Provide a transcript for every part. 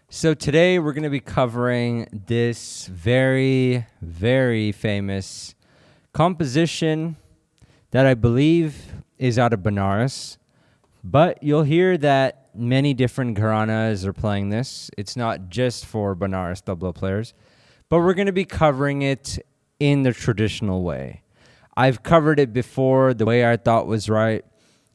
So today we're going to be covering this very, very famous composition that I believe is out of Banaras. But you'll hear that many different gharanas are playing this. It's not just for Banaras tabla players. But we're going to be covering it in the traditional way. I've covered it before the way I thought was right.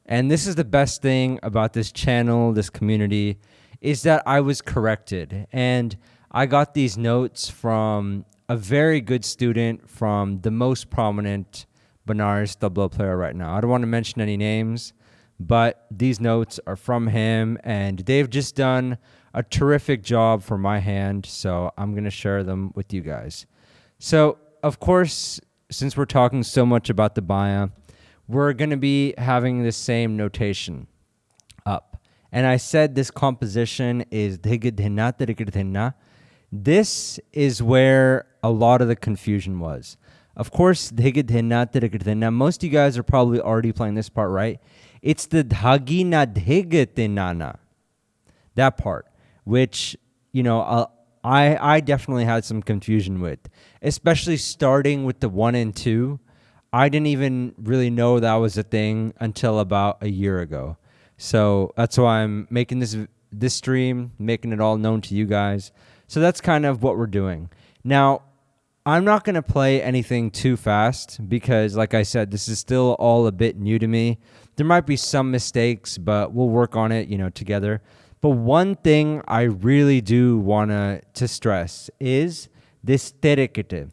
And this is the best thing about this channel, this community, is that I was corrected. And I got these notes from a very good student from the most prominent Banaras tabla player right now. I don't want to mention any names, but these notes are from him, and they've just done a terrific job for my hand, so I'm going to share them with you guys. So, of course, since we're talking so much about the baya, we're going to be having the same notation up. And I said this composition is dhigidhina. This is where a lot of the confusion was. Of course, dhigidhina. Most of you guys are probably already playing this part, right? It's the dhagina dhigitinana. That part, which, I definitely had some confusion with, especially starting with the 1 and 2. I didn't even really know that was a thing until about a year ago. So that's why I'm making this stream, making it all known to you guys. So that's kind of what we're doing. Now, I'm not going to play anything too fast because, like I said, this is still all a bit new to me. There might be some mistakes, but we'll work on it, together. But one thing I really do want to stress is this terikite.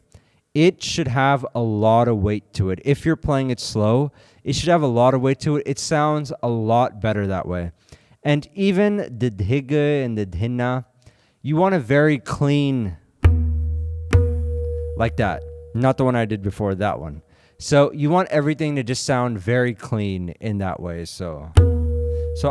It should have a lot of weight to it. If you're playing it slow, it should have a lot of weight to it. It sounds a lot better that way. And even the dhiga and the dhinna, you want a very clean, like that. Not the one I did before, that one. So you want everything to just sound very clean in that way. So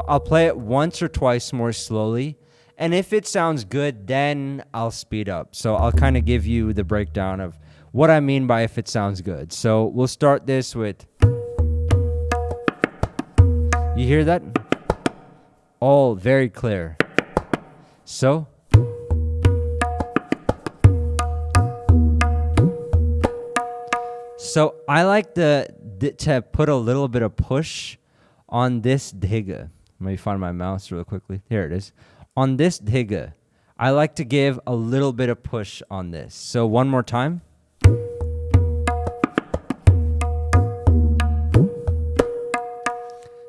I'll play it once or twice more slowly. And if it sounds good, then I'll speed up. So I'll kind of give you the breakdown of what I mean by if it sounds good. So we'll start this with, you hear that? All very clear. So I like to put a little bit of push on this dhiga. Let me find my mouse real quickly. Here it is. On this dhiga, I like to give a little bit of push on this. So one more time.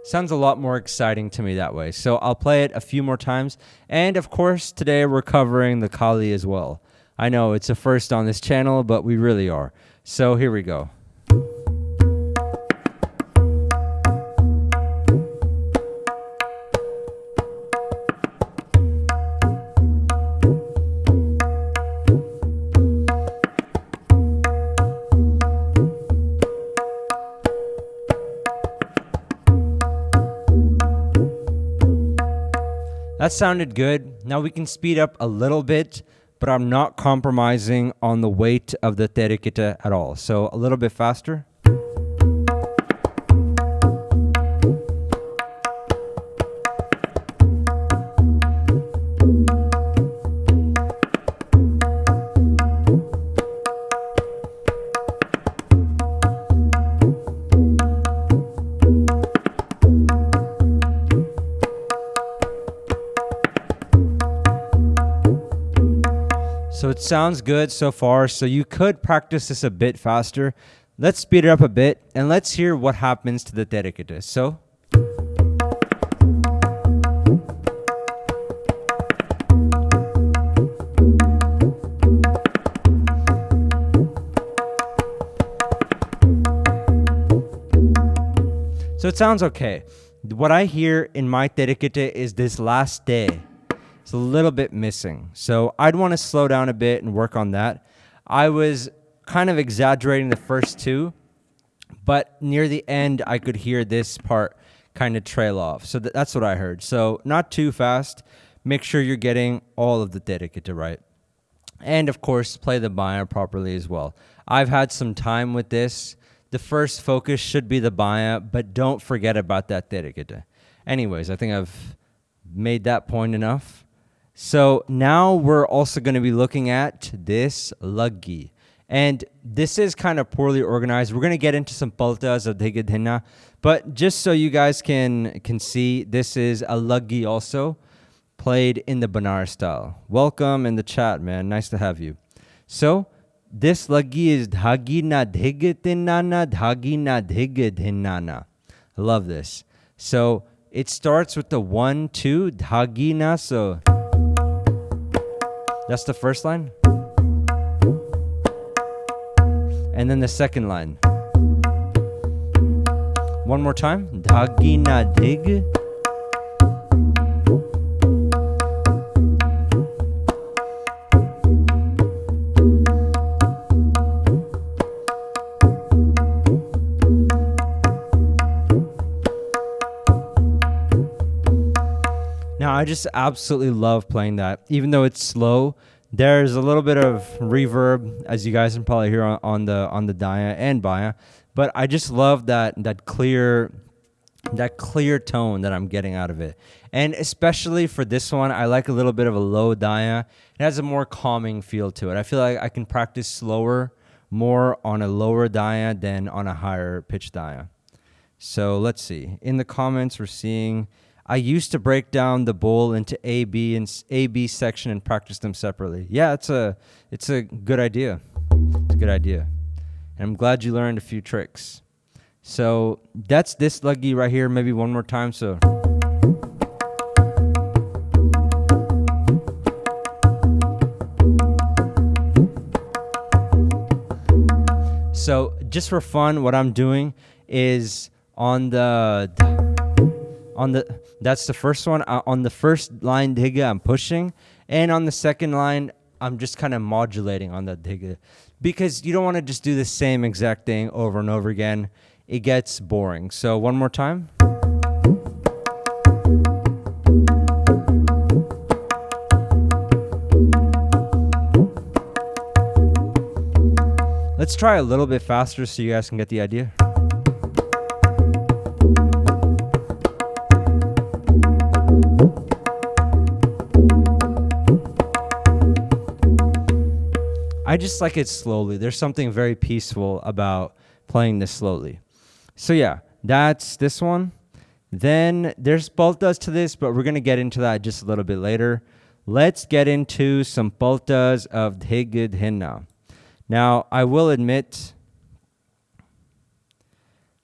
Sounds a lot more exciting to me that way. So I'll play it a few more times. And of course, today we're covering the Kali as well. I know it's a first on this channel, but we really are. So here we go. That sounded good. Now we can speed up a little bit, but I'm not compromising on the weight of the terikita at all. So a little bit faster. So it sounds good so far, so you could practice this a bit faster. Let's speed it up a bit, and let's hear what happens to the terikita. So it sounds okay. What I hear in my terikita is this last te. It's a little bit missing. So I'd want to slow down a bit and work on that. I was kind of exaggerating the first two, but near the end, I could hear this part kind of trail off. So that's what I heard. So not too fast. Make sure you're getting all of the terikita right. And of course, play the baya properly as well. I've had some time with this. The first focus should be the baya, but don't forget about that terikita. Anyways, I think I've made that point enough. So now we're also going to be looking at this luggi. And this is kind of poorly organized. We're going to get into some paltas of dhigidhina, but just so you guys can see, this is a luggi also, played in the Banaras style. Welcome in the chat, man. Nice to have you. So this luggi is dhagi na dhigidhinana, dhagi na dhigidhinana. I love this. So it starts with the 1, 2, dhagi na. So that's the first line. And then the second line. One more time. Dhagi na dhig. Now, I just absolutely love playing that. Even though it's slow, there's a little bit of reverb, as you guys can probably hear on the daya and baya, but I just love that clear tone that I'm getting out of it. And especially for this one, I like a little bit of a low daya. It has a more calming feel to it. I feel like I can practice slower, more on a lower daya than on a higher pitch daya. So let's see. In the comments, we're seeing, I used to break down the bowl into A, B, and A, B section and practice them separately. Yeah, it's a good idea. It's a good idea. And I'm glad you learned a few tricks. So that's this luggi right here. Maybe one more time. So just for fun, what I'm doing is that's the first one. On the first line dhiga, I'm pushing. And on the second line, I'm just kind of modulating on that dhiga. Because you don't want to just do the same exact thing over and over again. It gets boring. So one more time. Let's try a little bit faster so you guys can get the idea. I just like it slowly. There's something very peaceful about playing this slowly. So yeah, that's this one. Then there's paltas to this, but we're going to get into that just a little bit later. Let's get into some paltas of dhigidhina. Now, I will admit,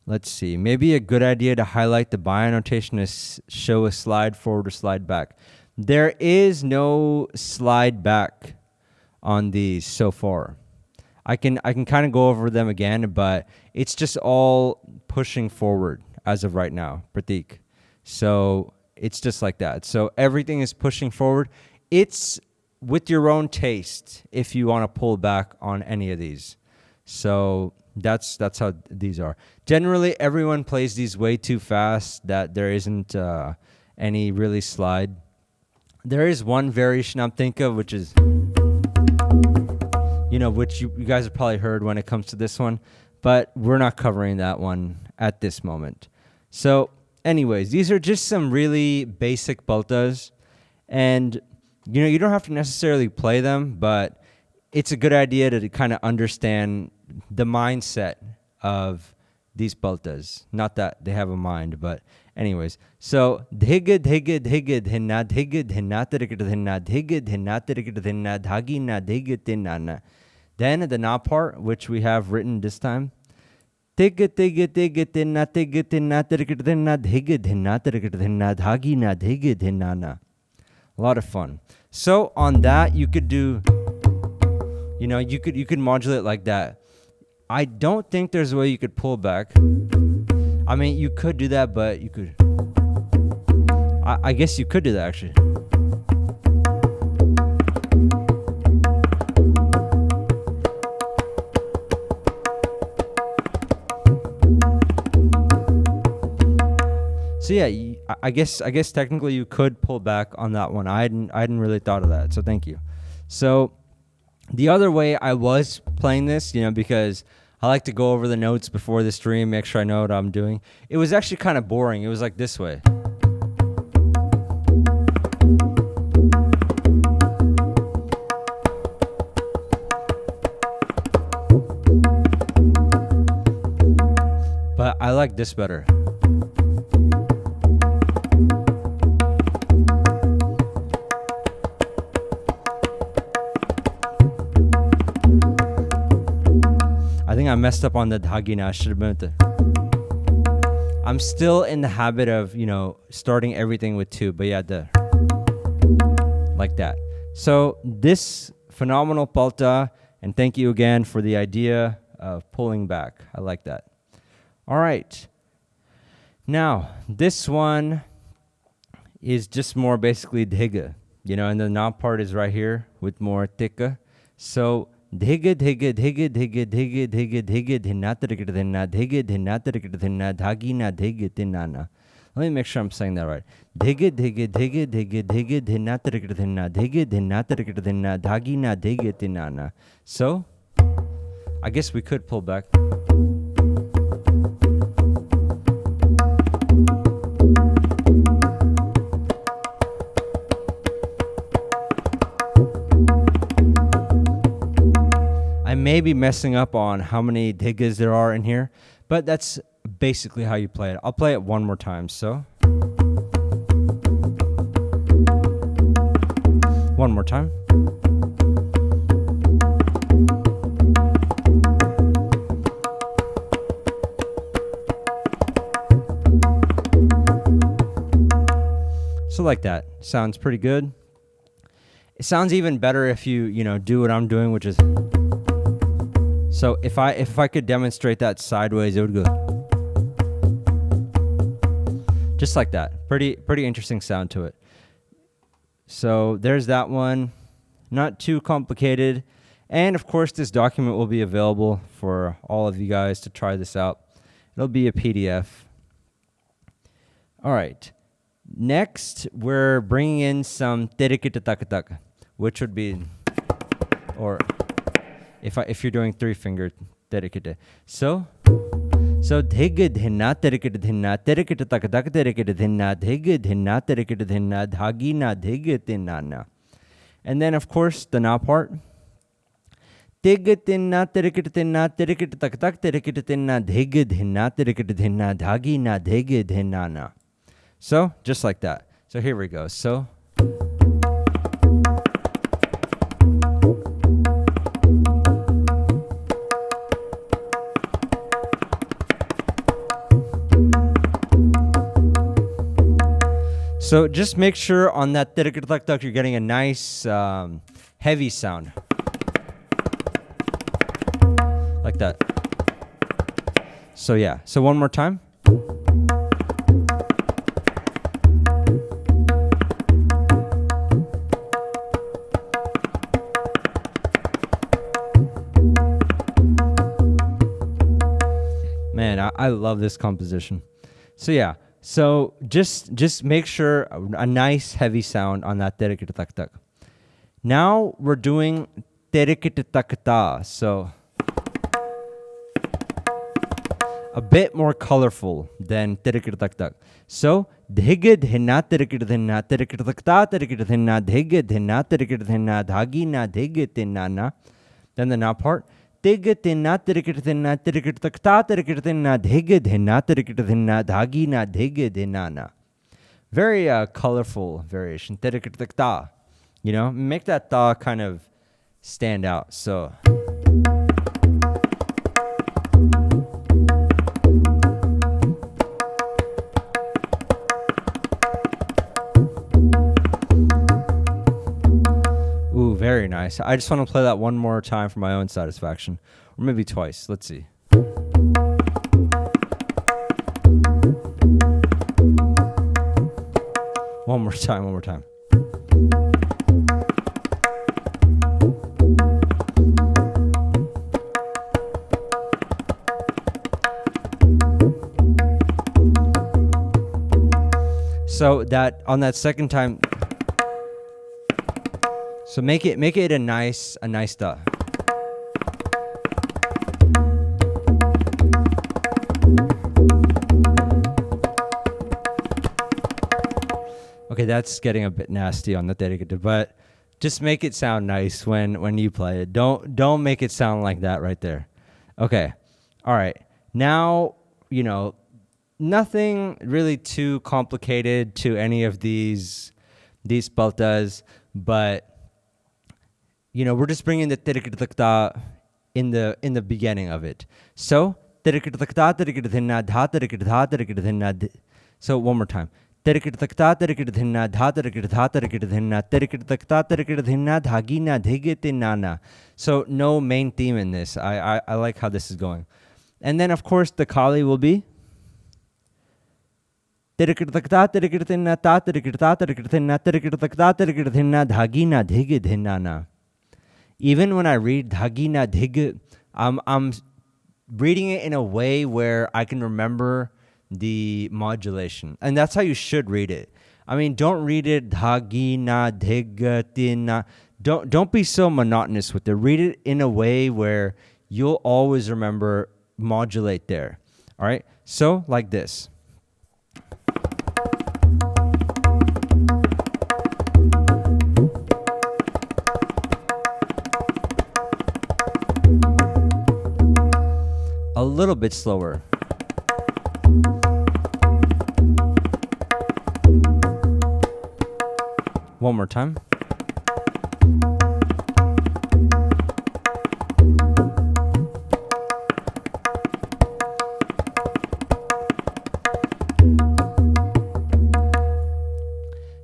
let's see, maybe a good idea to highlight the baya notation is show a slide forward or slide back. There is no slide back on these so far. I can kind of go over them again, but it's just all pushing forward as of right now, Pratik. So it's just like that. So everything is pushing forward. It's with your own taste if you want to pull back on any of these. So that's how these are. Generally, everyone plays these way too fast that there isn't any really slide. There is one variation I'm thinking of, which is, which you guys have probably heard when it comes to this one, but we're not covering that one at this moment. So anyways, these are just some really basic paltas, and you don't have to necessarily play them, but it's a good idea to kind of understand the mindset of these paltas. Not that they have a mind, but anyways. So dhigid dhigid dhigid dhinna dhigid dhinna tirikid dhinna dhigid dhinna tirikid dhinna dhagi na dhigid dhinna. Then the na part, which we have written this time. Dhigid dhigid dhigid dhinna dhigid dhinna tirikid dhinna dhigid dhinna tirikid dhinna dhagi na dhigid dhinna. A lot of fun. So on that, you could do, you could modulate like that. I don't think there's a way you could pull back. I mean, you could do that, but you could. I guess you could do that actually. So yeah, I guess technically you could pull back on that one. I hadn't really thought of that. So thank you. So the other way I was playing this, because I like to go over the notes before the stream, make sure I know what I'm doing. It was actually kind of boring. It was like this way. I like this better. I think I messed up on the dhagina. I should have been with the. I'm still in the habit of, starting everything with 2, but yeah, like that. So this phenomenal palta, and thank you again for the idea of pulling back. I like that. All right. Now, this one is just more basically dhiga, and the na part is right here with more tikka. So dhiga dhiga dhiga dhiga dhiga dhiga dhiga dhinna dhinna dhiga dhinna dhinna dhagina dhiga dhinana. Let me make sure I'm saying that right. Dhiga dhiga dhiga dhiga dhiga dhinna dhinna dhiga dhinna dhinna dhagina dhiga dhinana. So I guess we could pull back. I may be messing up on how many dhigas there are in here, but that's basically how you play it. I'll play it one more time. So one more time. So like that. Sounds pretty good. It sounds even better if you do what I'm doing, which is. So if I could demonstrate that sideways, it would go just like that. Pretty interesting sound to it. So there's that one. Not too complicated. And of course, this document will be available for all of you guys to try this out. It'll be a PDF. All right. Next, we're bringing in some terikita, which would be, or if you're doing 3-finger terikita. So dhiga dhinna terikita dhinna terikita takataka terikita dhinna dhiga dhinna terikita dhinna dhagina dhiga dhinana. And then of course the na part. Dhiga dhinna terikita dhinna terikita takataka terikita dhinna dhiga dhinna terikita dhinna dhagina dhiga dhinana. So just like that. So here we go. So just make sure on that tirikitatak you're getting a nice heavy sound. Like that. So yeah. So one more time. Man, I love this composition. So yeah. So just make sure a nice heavy sound on that terikitatak. Now we're doing terikitatakta. So a bit more colorful than terikitatak. So dhiga dhinna terikita dhinna terikitatakta terikita dhinna dhiga dhinna terikita dhinna dhagina dhiga dhinana. Then the na part. Dhiga dhinna terikita dhinna terikitatakta terikita dhinna dhiga dhinna terikita dhinna dhagina dhiga dhinana. Very colorful variation. Terikitatakta. Make that ta kind of stand out. So very nice. I just want to play that one more time for my own satisfaction. Or maybe twice. Let's see. One more time. So that on that second time. So make it a nice da. Okay, that's getting a bit nasty on the terikita, but just make it sound nice when you play it. Don't make it sound like that right there. Okay. All right. Now you know, nothing really too complicated to any of these paltas, but you know, we're just bringing the tirikita in the beginning of it. So so one more time. So no main theme in this. I like how this is going. And then of course the kali will be even when I read dhagina dhig, I'm reading it in a way where I can remember the modulation. And that's how you should read it. I mean, don't read it dhagina dhigatina. Don't be so monotonous with it. Read it in a way where you'll always remember modulate there. All right? So, like this. A little bit slower. One more time.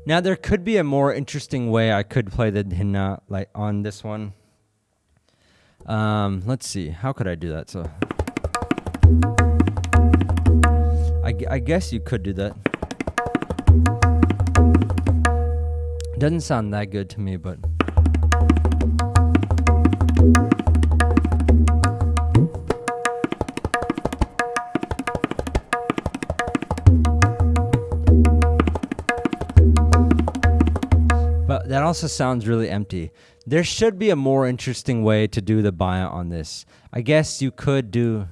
Now there could be a more interesting way I could play the dhinna like on this one. Let's see. How could I do that? So I guess you could do that. Doesn't sound that good to me, but that also sounds really empty. There should be a more interesting way to do the baya on this. I guess you could do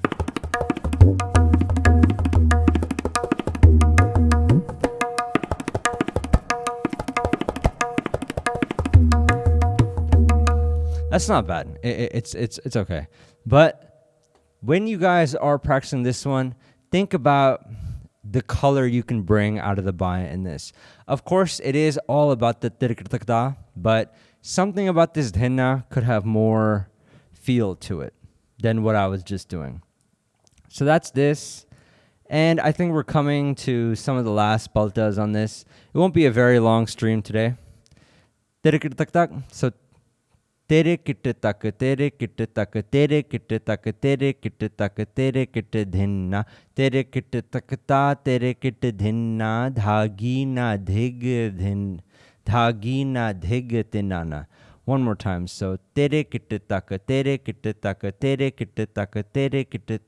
that's not bad. It's okay. But when you guys are practicing this one, think about the color you can bring out of the baya in this. Of course, it is all about the tirikritakta, but something about this dhinna could have more feel to it than what I was just doing. So that's this. And I think we're coming to some of the last paltas on this. It won't be a very long stream today. So tere kitte tak tere kitte tak tere kitte tak tere kitte tak tere kitte dhinna tere kitte takta tere kitte dhinna dhagina dhig dhin dhagina dhig tinana. One more time. So tere kitte tak tere kitte tak tere kitte tak tere kitte.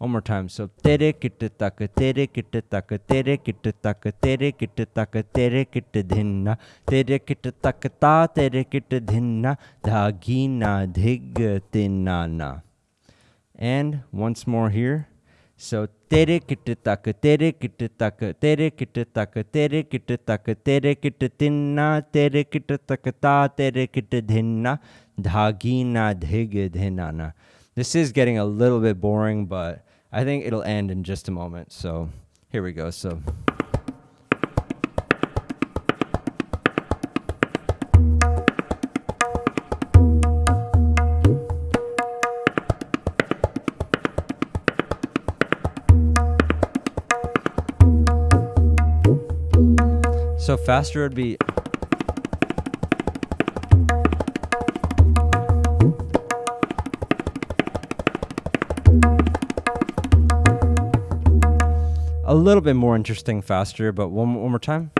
One more time. So tere kitte tak tere kitte tak tere kitte tak tere kitte tak tere kitte dhinna tere kitte takta tere kitte dhinna dhagina dhig tinana. And once more here. So tere kitte tak tere kitte tak tere kitte tak tere kitte tak tere kitte tinna tere kitte takta tere kitte dhinna dhagina dhig dhinana. This is getting a little bit boring, but I think it'll end in just a moment. So here we go. So faster would be a little bit more interesting faster, but one more time.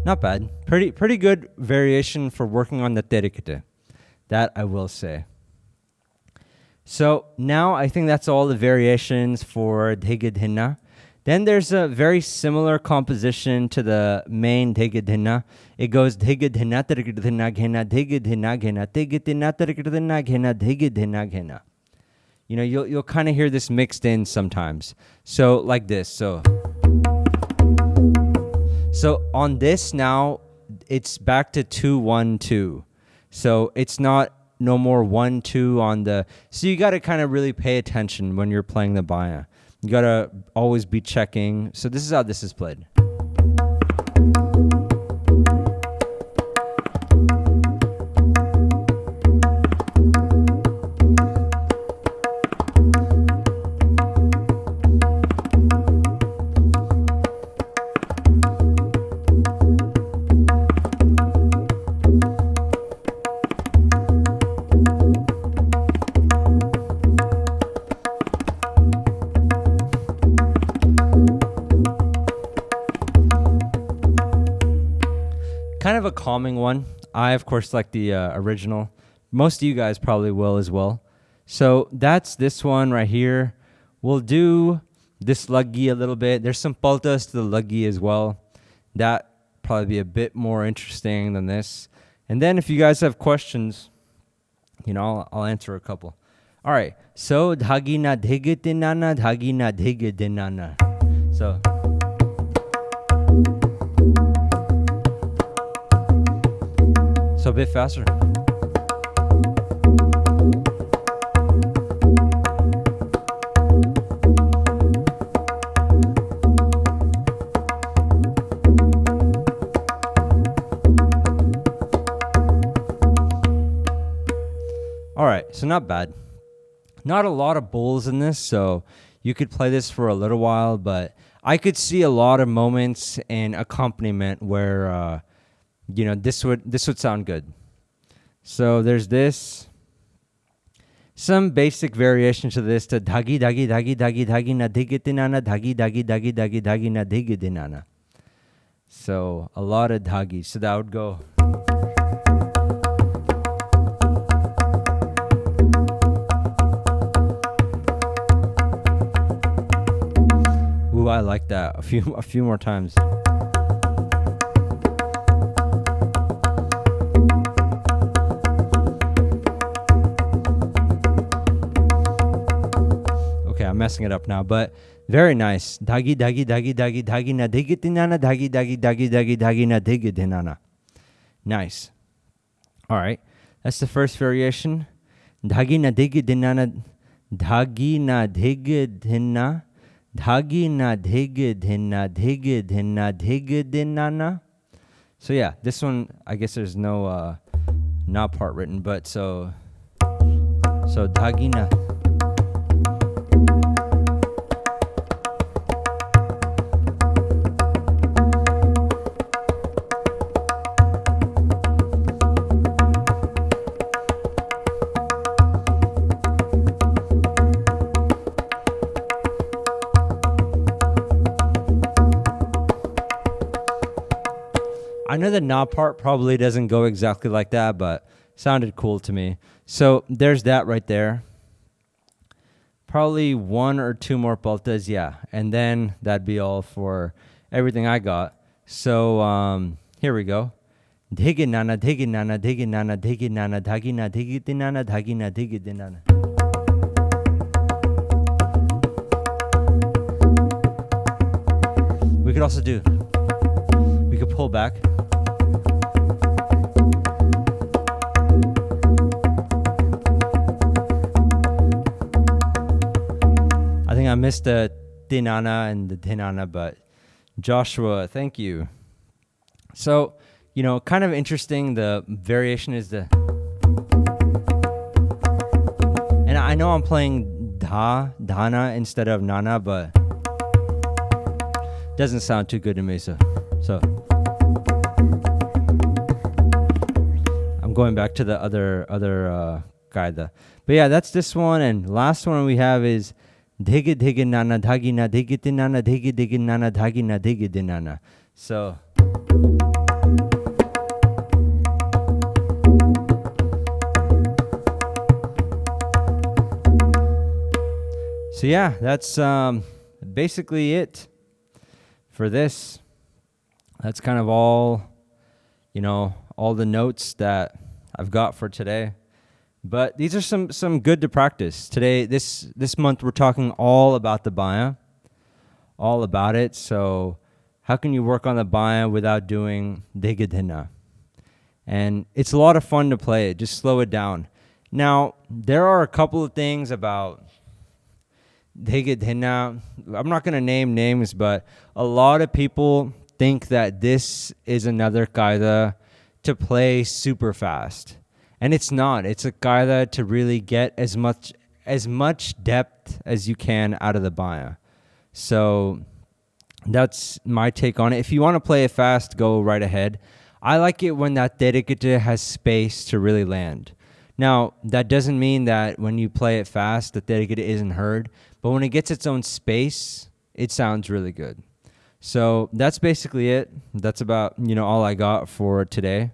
Not bad. Pretty good variation for working on the terikite. That I will say. So now I think that's all the variations for Dhigidhinna. Then there's a very similar composition to the main Dhigidhinna. It goes Dhigidhinna, Tirikidhinna, Ghena, Dhigidhinna, Ghena, Dhigidhinna, Tirikidhinna, Ghena, Dhigidhinna, Ghena. You know, you'll kind of hear this mixed in sometimes. So like this. So on this now, it's back to 2-1-2. So it's not no more 1-2 on the. So you got to kind of really pay attention when you're playing the baya. You got to always be checking. So this is how this is played. Kind of a calming one. I, of course, like the original. Most of you guys probably will as well. So that's this one right here. We'll do this luggi a little bit. There's some paltas to the luggi as well. That probably be a bit more interesting than this. And then if you guys have questions, I'll answer a couple. All right. So dhagi na dhigitinana, dhagi na dhigitinana. So. So a bit faster. All right, so not bad. Not a lot of bowls in this, so you could play this for a little while, but I could see a lot of moments and accompaniment where this would sound good. So there's this. Some basic variation to this to dhagi dhagi dhagi dhagi dhagi na dhigitinana dhagi dhagi dhagi dhagi dhagi na dhigitinana. So a lot of dhagi. So that would go. Ooh, I like that. A few more times. I'm messing it up now, but very nice. Dhagi dhagi dhagi dhagi dhagi na dhigitinana dhagi dhagi dhagi dhagi dhagi na dhigitinana. Nice. All right, that's the first variation. Dhagi na dhigitinana, dhagi na dhigitina, dhagi na dhigitina, dhigitina dhigitinana. So yeah, this one I guess there's no not part written, but so dhagi na. I know the na part probably doesn't go exactly like that, but sounded cool to me. So there's that right there. Probably one or two more paltas, yeah. And then that'd be all for everything I got. So here we go. Dhiginana, dhiginana, dhiginana, dhiginana, dhagina, dhigitinana, dhagina, dhigitinana. We could also do, we could pull back. I think I missed the dinana and the dinana, but Joshua, thank you. So, kind of interesting. The variation is the, and I know I'm playing dana instead of nana, but doesn't sound too good to me. So I'm going back to the other guy. But yeah, that's this one, and last one we have is dhigi dhigi nana dhagi na dhigiti nana dhigi dhigi nana dhagi na dhigiti nana. So yeah, that's basically it for this. That's kind of all, all the notes that I've got for today. But these are some good to practice. Today, this month, we're talking all about the baya, all about it. So how can you work on the baya without doing dhigadhina? and it's a lot of fun to play it. Just slow it down. Now, there are a couple of things about now. I'm not going to name names, but a lot of people think that this is another qaida to play super fast. And it's not. It's a qaida to really get as much depth as you can out of the baya. So that's my take on it. If you want to play it fast, go right ahead. I like it when that derekete has space to really land. Now, that doesn't mean that when you play it fast, the derekete isn't heard. But when it gets its own space, it sounds really good. So that's basically it. That's about, all I got for today.